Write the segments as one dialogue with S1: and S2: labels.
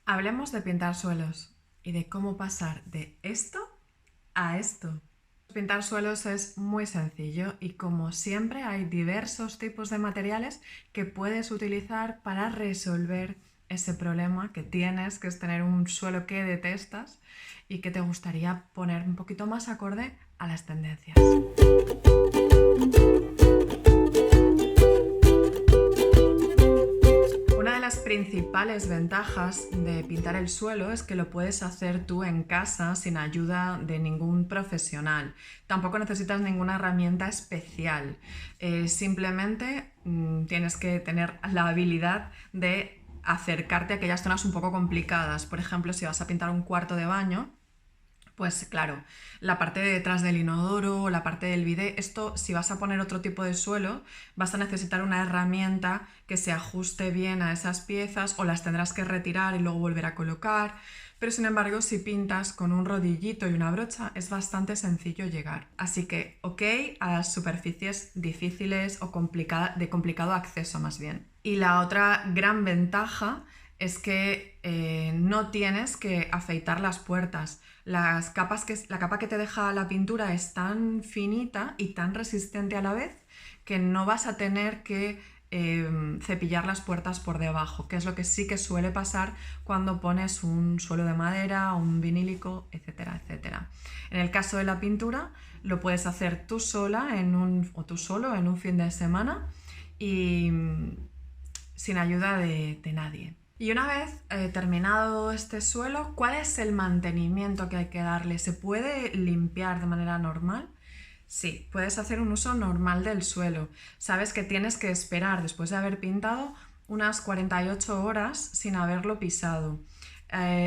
S1: Hablemos de pintar suelos y de cómo pasar de esto a esto. Pintar suelos es muy sencillo y como siempre hay diversos tipos de materiales que puedes utilizar para resolver ese problema que tienes, que es tener un suelo que detestas y que te gustaría poner un poquito más acorde a las tendencias. Una de las principales ventajas de pintar el suelo es que lo puedes hacer tú en casa sin ayuda de ningún profesional. Tampoco necesitas ninguna herramienta especial. Simplemente tienes que tener la habilidad de acercarte a aquellas zonas un poco complicadas. Por ejemplo, si vas a pintar un cuarto de baño, pues claro, la parte de detrás del inodoro o la parte del bidé, esto si vas a poner otro tipo de suelo, vas a necesitar una herramienta que se ajuste bien a esas piezas o las tendrás que retirar y luego volver a colocar. Pero sin embargo, si pintas con un rodillito y una brocha, es bastante sencillo llegar. Así que, ok, a las superficies difíciles o de complicado acceso más bien. Y la otra gran ventaja es que no tienes que afeitar las puertas. La capa que te deja la pintura es tan finita y tan resistente a la vez que no vas a tener que cepillar las puertas por debajo, que es lo que sí que suele pasar cuando pones un suelo de madera, un vinílico, etcétera, etcétera. En el caso de la pintura, lo puedes hacer tú sola o tú solo en un fin de semana y sin ayuda de nadie. Y una vez terminado este suelo, ¿cuál es el mantenimiento que hay que darle? ¿Se puede limpiar de manera normal? Sí, puedes hacer un uso normal del suelo. Sabes que tienes que esperar, después de haber pintado, unas 48 horas sin haberlo pisado.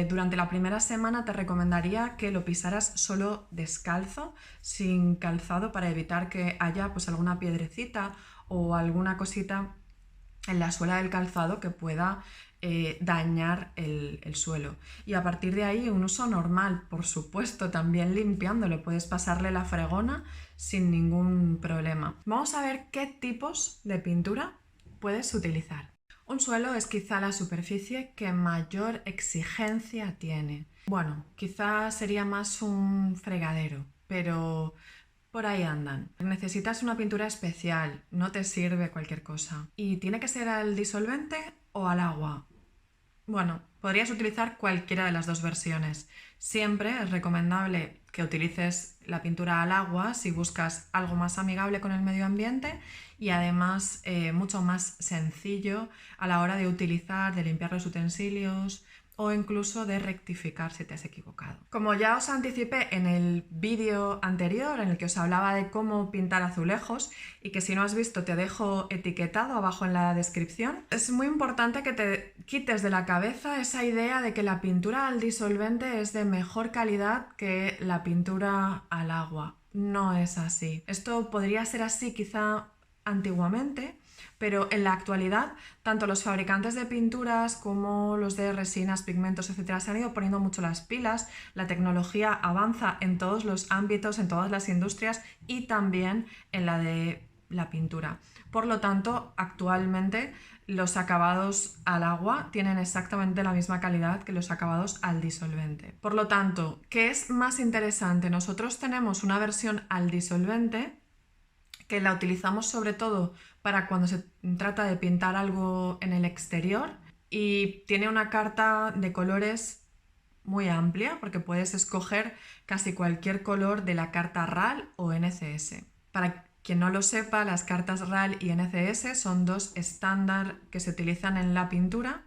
S1: Durante la primera semana te recomendaría que lo pisaras solo descalzo, sin calzado, para evitar que haya pues alguna piedrecita o alguna cosita en la suela del calzado que pueda dañar el suelo. Y a partir de ahí un uso normal, por supuesto, también limpiándolo. Puedes pasarle la fregona sin ningún problema. Vamos a ver qué tipos de pintura puedes utilizar. Un suelo es quizá la superficie que mayor exigencia tiene. Bueno, quizá sería más un fregadero, pero por ahí andan. Necesitas una pintura especial, no te sirve cualquier cosa. ¿Y tiene que ser al disolvente o al agua? Bueno, podrías utilizar cualquiera de las dos versiones. Siempre es recomendable que utilices la pintura al agua si buscas algo más amigable con el medio ambiente y además mucho más sencillo a la hora de utilizar, de limpiar los utensilios o incluso de rectificar si te has equivocado. Como ya os anticipé en el vídeo anterior en el que os hablaba de cómo pintar azulejos y que si no has visto te dejo etiquetado abajo en la descripción, es muy importante que te quites de la cabeza esa idea de que la pintura al disolvente es de mejor calidad que la pintura al agua. No es así. Esto podría ser así quizá antiguamente, pero en la actualidad tanto los fabricantes de pinturas como los de resinas, pigmentos, etcétera, se han ido poniendo mucho las pilas. La tecnología avanza en todos los ámbitos, en todas las industrias y también en la de la pintura. Por lo tanto, actualmente los acabados al agua tienen exactamente la misma calidad que los acabados al disolvente. Por lo tanto, ¿qué es más interesante? Nosotros tenemos una versión al disolvente que la utilizamos sobre todo para cuando se trata de pintar algo en el exterior y tiene una carta de colores muy amplia porque puedes escoger casi cualquier color de la carta RAL o NCS. Para quien no lo sepa, las cartas RAL y NCS son dos estándar que se utilizan en la pintura.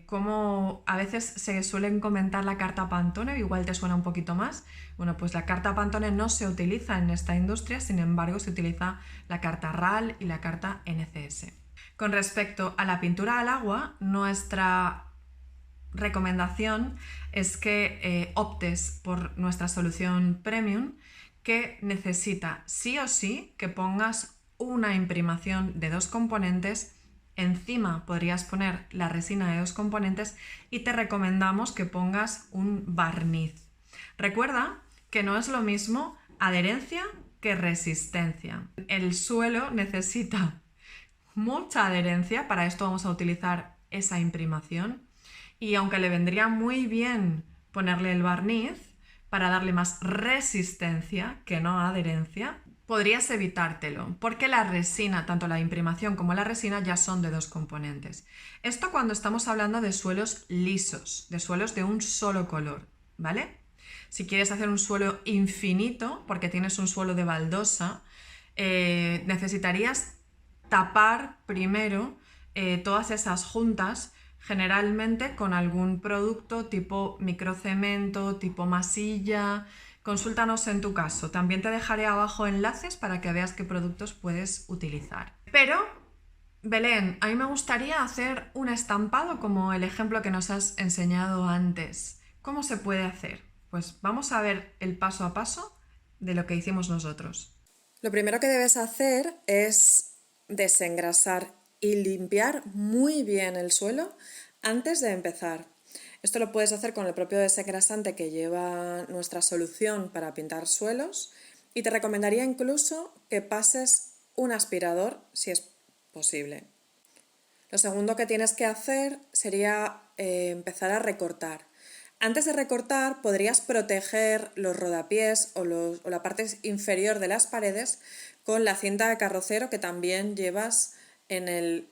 S1: Como a veces se suelen comentar la carta Pantone, igual te suena un poquito más. Bueno, pues la carta Pantone no se utiliza en esta industria, sin embargo se utiliza la carta RAL y la carta NCS. Con respecto a la pintura al agua, nuestra recomendación es que optes por nuestra solución premium, que necesita sí o sí que pongas una imprimación de 2 componentes. Encima podrías poner la resina de 2 componentes y te recomendamos que pongas un barniz. Recuerda que no es lo mismo adherencia que resistencia. El suelo necesita mucha adherencia, para esto vamos a utilizar esa imprimación, Y aunque le vendría muy bien ponerle el barniz para darle más resistencia que no adherencia, podrías evitártelo, porque la resina, tanto la imprimación como la resina, ya son de dos componentes. Esto cuando estamos hablando de suelos lisos, de suelos de un solo color, ¿vale? Si quieres hacer un suelo infinito, porque tienes un suelo de baldosa, necesitarías tapar primero todas esas juntas, generalmente con algún producto tipo microcemento, tipo masilla. Consúltanos en tu caso. También te dejaré abajo enlaces para que veas qué productos puedes utilizar. Pero, Belén, a mí me gustaría hacer un estampado como el ejemplo que nos has enseñado antes. ¿Cómo se puede hacer? Pues vamos a ver el paso a paso de lo que hicimos nosotros.
S2: Lo primero que debes hacer es desengrasar y limpiar muy bien el suelo antes de empezar. Esto lo puedes hacer con el propio desengrasante que lleva nuestra solución para pintar suelos y te recomendaría incluso que pases un aspirador si es posible. Lo segundo que tienes que hacer sería empezar a recortar. Antes de recortar podrías proteger los rodapiés o la parte inferior de las paredes con la cinta de carrocero que también llevas en el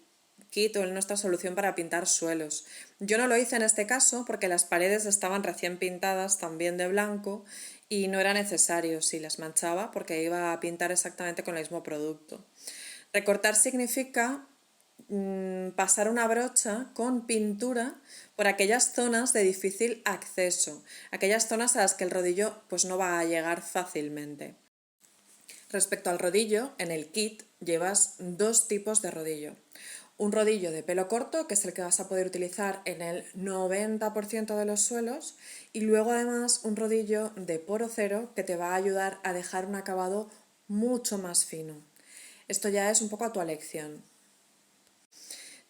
S2: kit o en nuestra solución para pintar suelos. Yo no lo hice en este caso porque las paredes estaban recién pintadas también de blanco y no era necesario si las manchaba porque iba a pintar exactamente con el mismo producto. Recortar significa pasar una brocha con pintura por aquellas zonas de difícil acceso, aquellas zonas a las que el rodillo pues no va a llegar fácilmente. Respecto al rodillo, en el kit llevas dos tipos de rodillo. Un rodillo de pelo corto, que es el que vas a poder utilizar en el 90% de los suelos, y luego además un rodillo de poro cero que te va a ayudar a dejar un acabado mucho más fino. Esto ya es un poco a tu elección.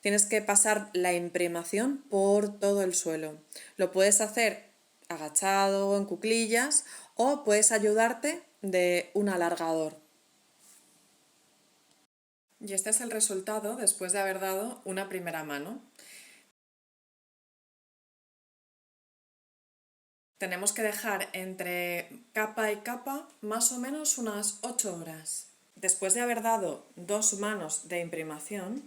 S2: Tienes que pasar la imprimación por todo el suelo. Lo puedes hacer agachado, en cuclillas, o puedes ayudarte de un alargador. Y este es el resultado después de haber dado una primera mano. Tenemos que dejar entre capa y capa más o menos unas 8 horas. Después de haber dado dos manos de imprimación,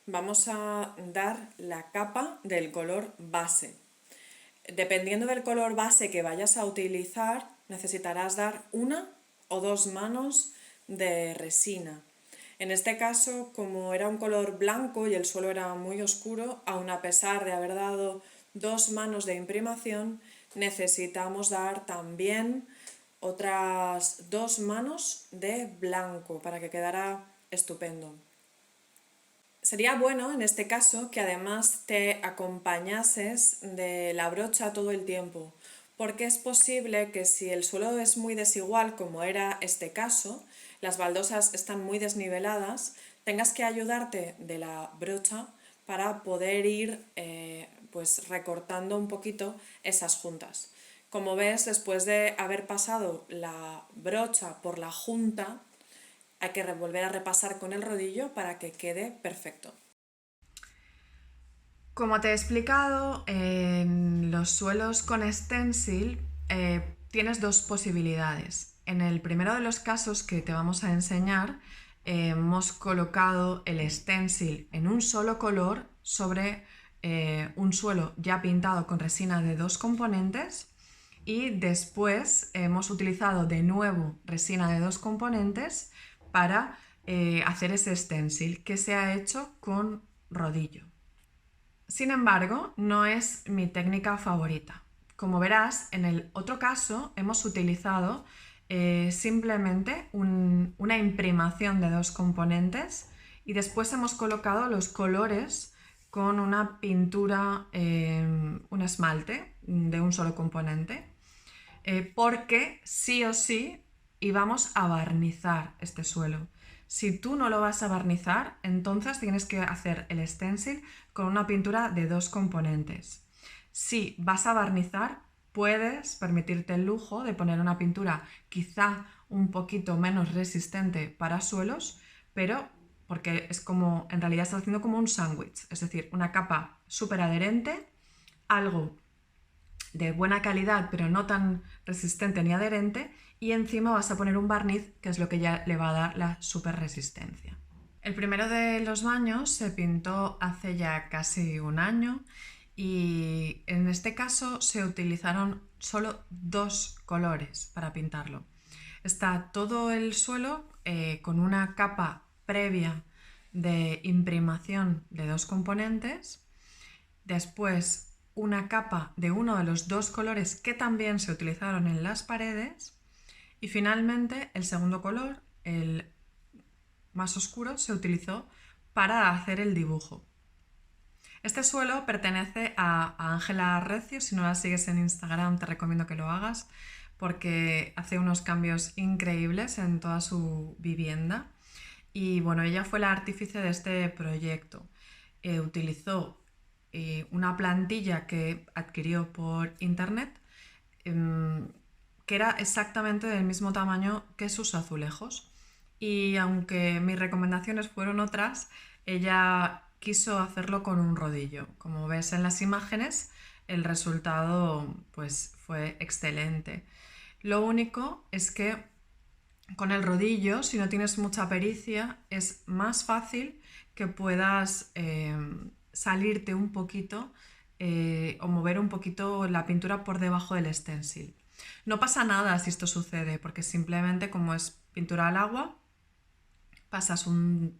S2: vamos a dar la capa del color base. Dependiendo del color base que vayas a utilizar, necesitarás dar una o dos manos de resina. En este caso, como era un color blanco y el suelo era muy oscuro, aun a pesar de haber dado dos manos de imprimación, necesitamos dar también otras dos manos de blanco para que quedara estupendo. Sería bueno en este caso que además te acompañases de la brocha todo el tiempo, porque es posible que si el suelo es muy desigual, como era este caso, las baldosas están muy desniveladas, tengas que ayudarte de la brocha para poder ir pues recortando un poquito esas juntas. Como ves, después de haber pasado la brocha por la junta, hay que volver a repasar con el rodillo para que quede perfecto.
S1: Como te he explicado, en los suelos con stencil tienes dos posibilidades. En el primero de los casos que te vamos a enseñar, hemos colocado el stencil en un solo color sobre un suelo ya pintado con resina de dos componentes y después hemos utilizado de nuevo resina de dos componentes para hacer ese stencil que se ha hecho con rodillo. Sin embargo, no es mi técnica favorita. Como verás, en el otro caso hemos utilizado simplemente una imprimación de dos componentes y después hemos colocado los colores con una pintura, un esmalte de un solo componente, porque sí o sí íbamos a barnizar este suelo. Si tú no lo vas a barnizar, entonces tienes que hacer el stencil con una pintura de dos componentes. Si vas a barnizar, puedes permitirte el lujo de poner una pintura quizá un poquito menos resistente para suelos, pero porque es como, en realidad estás haciendo como un sándwich, es decir, una capa súper adherente algo de buena calidad pero no tan resistente ni adherente, y encima vas a poner un barniz que es lo que ya le va a dar la super resistencia. El primero de los baños se pintó hace ya casi un año y en este caso se utilizaron solo 2 colores para pintarlo. Está todo el suelo con una capa previa de imprimación de 2 componentes, después una capa de uno de los 2 colores que también se utilizaron en las paredes y finalmente el segundo color, el más oscuro, se utilizó para hacer el dibujo. Este suelo pertenece a Ángela Recio. Si no la sigues en Instagram te recomiendo que lo hagas porque hace unos cambios increíbles en toda su vivienda. Y bueno, ella fue la artífice de este proyecto. Utilizó una plantilla que adquirió por internet que era exactamente del mismo tamaño que sus azulejos. Y aunque mis recomendaciones fueron otras, ella quiso hacerlo con un rodillo. Como ves en las imágenes, el resultado pues fue excelente. Lo único es que con el rodillo, si no tienes mucha pericia, es más fácil que puedas salirte un poquito o mover un poquito la pintura por debajo del stencil. No pasa nada si esto sucede, porque simplemente como es pintura al agua, pasas un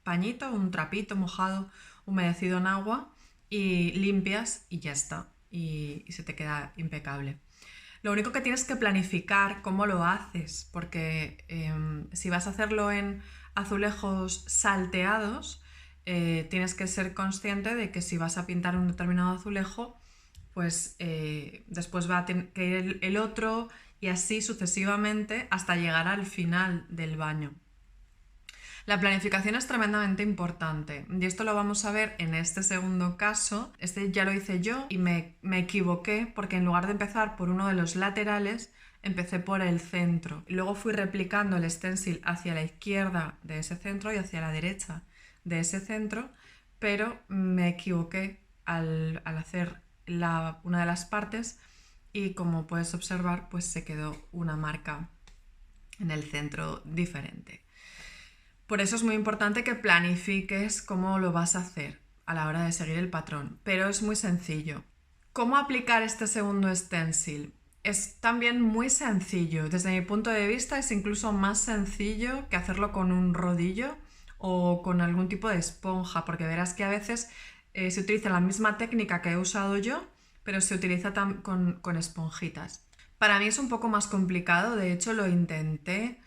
S1: pañito, un trapito mojado, humedecido en agua y limpias y ya está. Y se te queda impecable. Lo único que tienes que planificar cómo lo haces, porque si vas a hacerlo en azulejos salteados, tienes que ser consciente de que si vas a pintar un determinado azulejo, pues después va a tener que ir el otro y así sucesivamente hasta llegar al final del baño. La planificación es tremendamente importante y esto lo vamos a ver en este segundo caso. Este ya lo hice yo y me equivoqué porque en lugar de empezar por uno de los laterales, empecé por el centro. Luego fui replicando el stencil hacia la izquierda de ese centro y hacia la derecha de ese centro, pero me equivoqué al hacer una de las partes y como puedes observar, pues se quedó una marca en el centro diferente. Por eso es muy importante que planifiques cómo lo vas a hacer a la hora de seguir el patrón, pero es muy sencillo. ¿Cómo aplicar este segundo stencil? Es también muy sencillo. Desde mi punto de vista es incluso más sencillo que hacerlo con un rodillo o con algún tipo de esponja, porque verás que a veces se utiliza la misma técnica que he usado yo, pero se utiliza con esponjitas. Para mí es un poco más complicado, de hecho lo intenté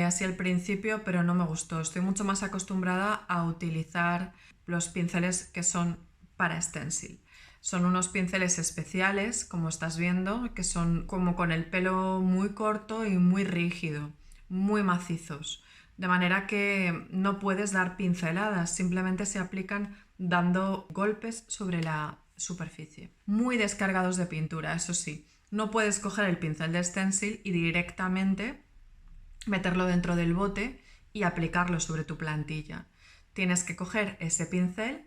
S1: así al principio, pero no me gustó. Estoy mucho más acostumbrada a utilizar los pinceles que son para stencil. Son unos pinceles especiales, como estás viendo, que son como con el pelo muy corto y muy rígido, muy macizos. De manera que no puedes dar pinceladas, simplemente se aplican dando golpes sobre la superficie. Muy descargados de pintura, eso sí. No puedes coger el pincel de stencil y directamente meterlo dentro del bote y aplicarlo sobre tu plantilla. Tienes que coger ese pincel,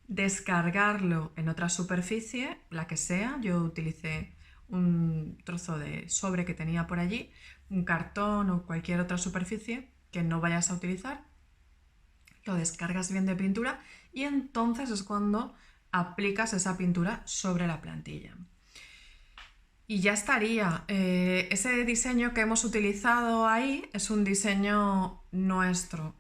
S1: descargarlo en otra superficie, la que sea. Yo utilicé un trozo de sobre que tenía por allí, un cartón o cualquier otra superficie que no vayas a utilizar. Lo descargas bien de pintura y entonces es cuando aplicas esa pintura sobre la plantilla. Y ya estaría. Ese diseño que hemos utilizado ahí es un diseño nuestro.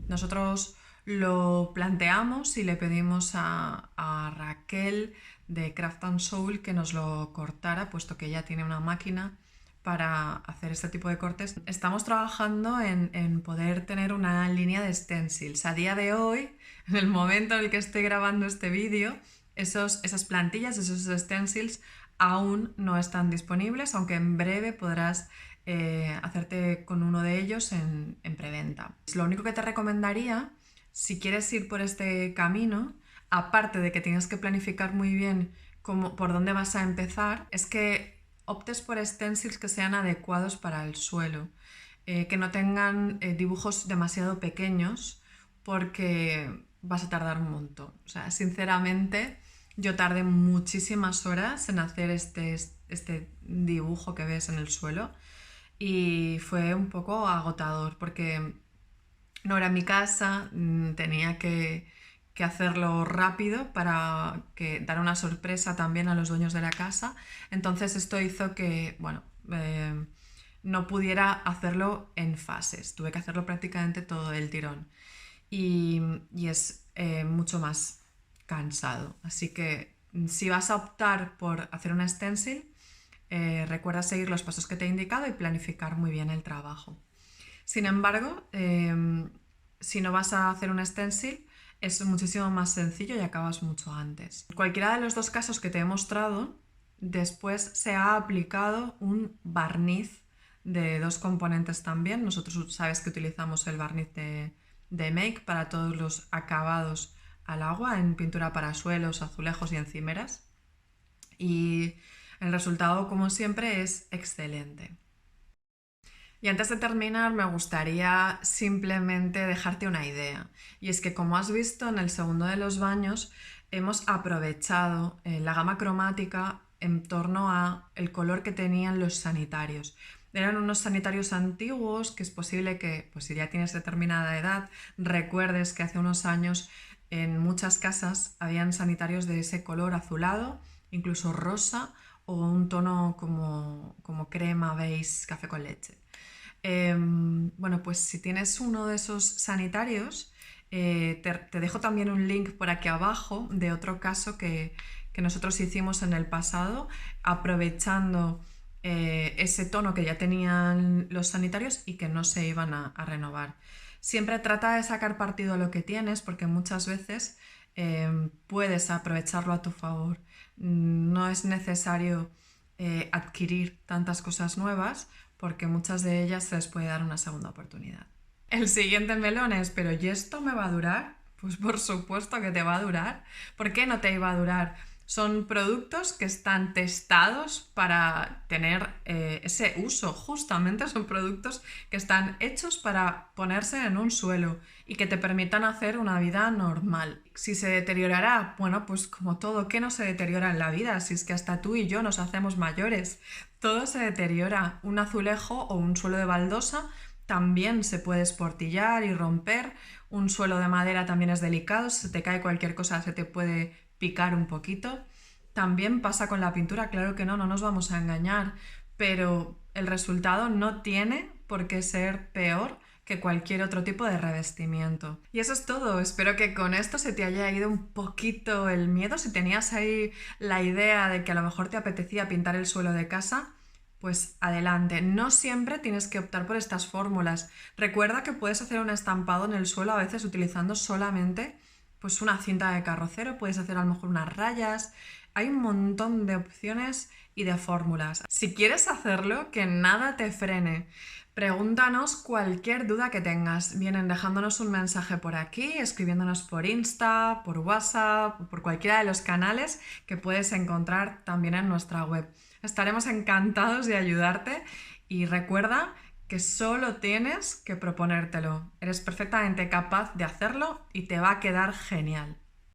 S1: Nosotros lo planteamos y le pedimos a Raquel de Craft and Soul que nos lo cortara, puesto que ella tiene una máquina para hacer este tipo de cortes. Estamos trabajando en poder tener una línea de stencils. A día de hoy, en el momento en el que estoy grabando este vídeo, esas plantillas, esos stencils aún no están disponibles, aunque en breve podrás hacerte con uno de ellos en preventa. Lo único que te recomendaría, si quieres ir por este camino, aparte de que tienes que planificar muy bien por dónde vas a empezar, es que optes por stencils que sean adecuados para el suelo, que no tengan dibujos demasiado pequeños, porque vas a tardar un montón. O sea, sinceramente, Yo tardé muchísimas horas en hacer este dibujo que ves en el suelo y fue un poco agotador porque no era mi casa, tenía que hacerlo rápido para dar una sorpresa también a los dueños de la casa. Entonces esto hizo que, bueno, no pudiera hacerlo en fases. Tuve que hacerlo prácticamente todo el tirón. Y es mucho más cansado. Así que si vas a optar por hacer un stencil, recuerda seguir los pasos que te he indicado y planificar muy bien el trabajo. Sin embargo, si no vas a hacer un stencil, es muchísimo más sencillo y acabas mucho antes. Cualquiera de los dos casos que te he mostrado, después se ha aplicado un barniz de 2 componentes también. Nosotros sabes que utilizamos el barniz de Make para todos los acabados al agua en pintura para suelos, azulejos y encimeras. Y el resultado, como siempre, es excelente. Y antes de terminar, me gustaría simplemente dejarte una idea. Y es que, como has visto en el segundo de los baños, hemos aprovechado la gama cromática en torno a el color que tenían los sanitarios. Eran unos sanitarios antiguos que es posible que, pues si ya tienes determinada edad, recuerdes que hace unos años en muchas casas habían sanitarios de ese color azulado, incluso rosa o un tono como crema, beige, café con leche. Bueno, pues si tienes uno de esos sanitarios, te dejo también un link por aquí abajo de otro caso que nosotros hicimos en el pasado, aprovechando ese tono que ya tenían los sanitarios y que no se iban a renovar. Siempre trata de sacar partido a lo que tienes, porque muchas veces puedes aprovecharlo a tu favor. No es necesario adquirir tantas cosas nuevas, porque muchas de ellas se les puede dar una segunda oportunidad. El siguiente melón es, ¿pero y esto me va a durar? Pues por supuesto que te va a durar. ¿Por qué no te iba a durar? Son productos que están testados para tener ese uso. Justamente son productos que están hechos para ponerse en un suelo y que te permitan hacer una vida normal. Si se deteriorará, bueno, pues como todo, ¿qué no se deteriora en la vida? Si es que hasta tú y yo nos hacemos mayores. Todo se deteriora. Un azulejo o un suelo de baldosa también se puede esportillar y romper. Un suelo de madera también es delicado. Si se te cae cualquier cosa, se te puede picar un poquito. También pasa con la pintura, claro que no nos vamos a engañar, pero el resultado no tiene por qué ser peor que cualquier otro tipo de revestimiento. Y eso es todo. Espero que con esto se te haya ido un poquito el miedo. Si tenías ahí la idea de que a lo mejor te apetecía pintar el suelo de casa, pues adelante. No siempre tienes que optar por estas fórmulas. Recuerda que puedes hacer un estampado en el suelo a veces utilizando solamente pues una cinta de carrocero, puedes hacer a lo mejor unas rayas. Hay un montón de opciones y de fórmulas. Si quieres hacerlo, que nada te frene. Pregúntanos cualquier duda que tengas. Vienen dejándonos un mensaje por aquí, escribiéndonos por Insta, por WhatsApp, por cualquiera de los canales que puedes encontrar también en nuestra web. Estaremos encantados de ayudarte y recuerda que solo tienes que proponértelo. Eres perfectamente capaz de hacerlo y te va a quedar genial.